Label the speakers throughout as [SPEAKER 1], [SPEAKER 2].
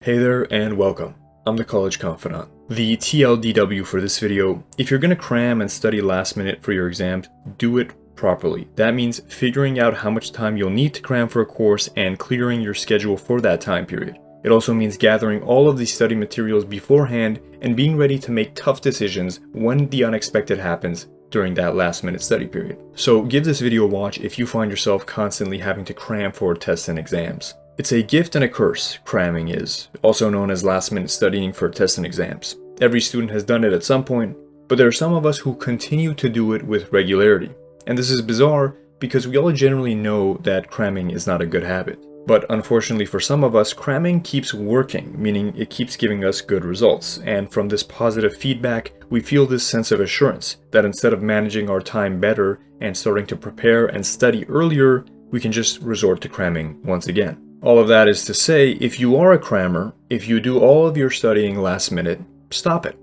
[SPEAKER 1] Hey there and welcome. I'm the College Confidant. The TLDW for this video: if you're going to cram and study last minute for your exams, do it properly. That means figuring out how much time you'll need to cram for a course and clearing your schedule for that time period. It also means gathering all of these study materials beforehand and being ready to make tough decisions when the unexpected happens during that last minute study period. So give this video a watch if you find yourself constantly having to cram for tests and exams. It's a gift and a curse, cramming is, also known as last-minute studying for tests and exams. Every student has done it at some point, but there are some of us who continue to do it with regularity. And this is bizarre because we all generally know that cramming is not a good habit. But unfortunately for some of us, cramming keeps working, meaning it keeps giving us good results. And from this positive feedback, we feel this sense of assurance that instead of managing our time better and starting to prepare and study earlier, we can just resort to cramming once again. All of that is to say, if you are a crammer, if you do all of your studying last minute, stop it.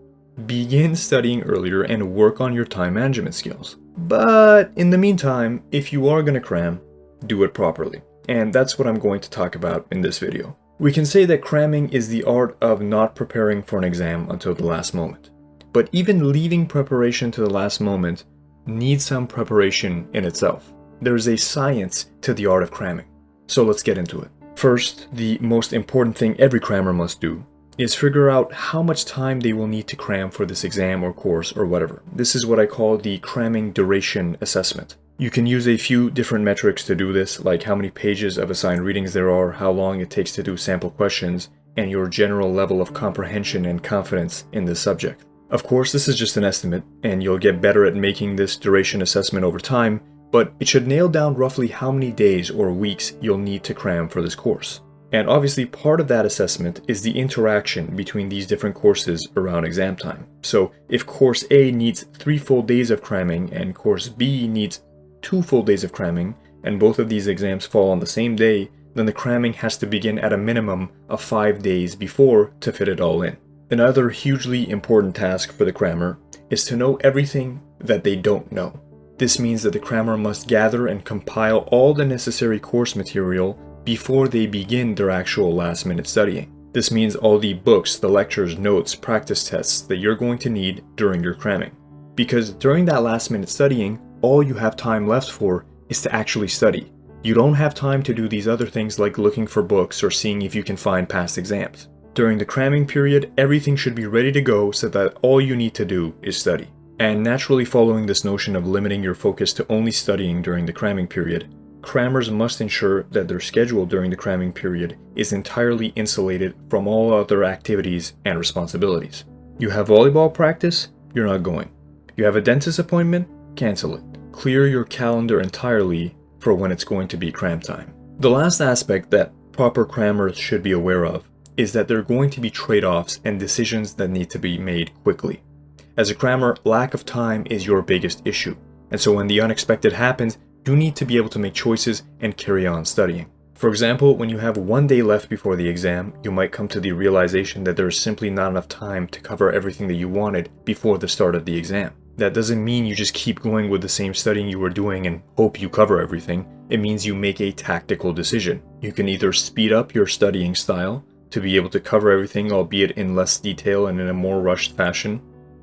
[SPEAKER 1] Begin studying earlier and work on your time management skills. But in the meantime, if you are going to cram, do it properly. And that's what I'm going to talk about in this video. We can say that cramming is the art of not preparing for an exam until the last moment. But even leaving preparation to the last moment needs some preparation in itself. There's a science to the art of cramming. So let's get into it. First, the most important thing every crammer must do is figure out how much time they will need to cram for this exam or course or whatever. This is what I call the cramming duration assessment. You can use a few different metrics to do this, like how many pages of assigned readings there are, how long it takes to do sample questions, and your general level of comprehension and confidence in this subject. Of course, this is just an estimate, and you'll get better at making this duration assessment over time, but it should nail down roughly how many days or weeks you'll need to cram for this course. And obviously part of that assessment is the interaction between these different courses around exam time. So if course A needs 3 full days of cramming and course B needs 2 full days of cramming, and both of these exams fall on the same day, then the cramming has to begin at a minimum of 5 days before to fit it all in. Another hugely important task for the crammer is to know everything that they don't know. This means that the crammer must gather and compile all the necessary course material before they begin their actual last-minute studying. This means all the books, the lectures, notes, practice tests that you're going to need during your cramming. Because during that last-minute studying, all you have time left for is to actually study. You don't have time to do these other things like looking for books or seeing if you can find past exams. During the cramming period, everything should be ready to go so that all you need to do is study. And naturally following this notion of limiting your focus to only studying during the cramming period, crammers must ensure that their schedule during the cramming period is entirely insulated from all other activities and responsibilities. You have volleyball practice? You're not going. You have a dentist appointment? Cancel it. Clear your calendar entirely for when it's going to be cram time. The last aspect that proper crammers should be aware of is that there are going to be trade-offs and decisions that need to be made quickly. As a crammer, lack of time is your biggest issue, and so when the unexpected happens, you need to be able to make choices and carry on studying. For example, when you have 1 day left before the exam, you might come to the realization that there is simply not enough time to cover everything that you wanted before the start of the exam. That doesn't mean you just keep going with the same studying you were doing and hope you cover everything. It means you make a tactical decision. You can either speed up your studying style to be able to cover everything, albeit in less detail and in a more rushed fashion,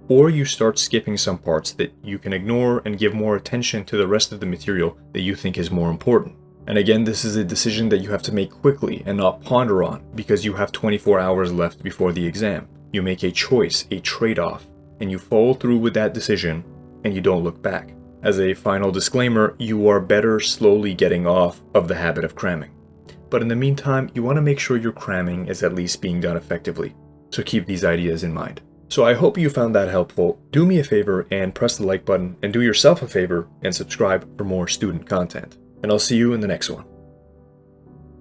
[SPEAKER 1] or you start skipping some parts that you can ignore and give more attention to the rest of the material that you think is more important. And again, this is a decision that you have to make quickly and not ponder on because you have 24 hours left before the exam. You make a choice, a trade-off, and you follow through with that decision and you don't look back. As a final disclaimer, you are better slowly getting off of the habit of cramming. But in the meantime, you want to make sure your cramming is at least being done effectively. So keep these ideas in mind. So I hope you found that helpful. Do me a favor and press the like button, and do yourself a favor and subscribe for more student content. And I'll see you in the next one.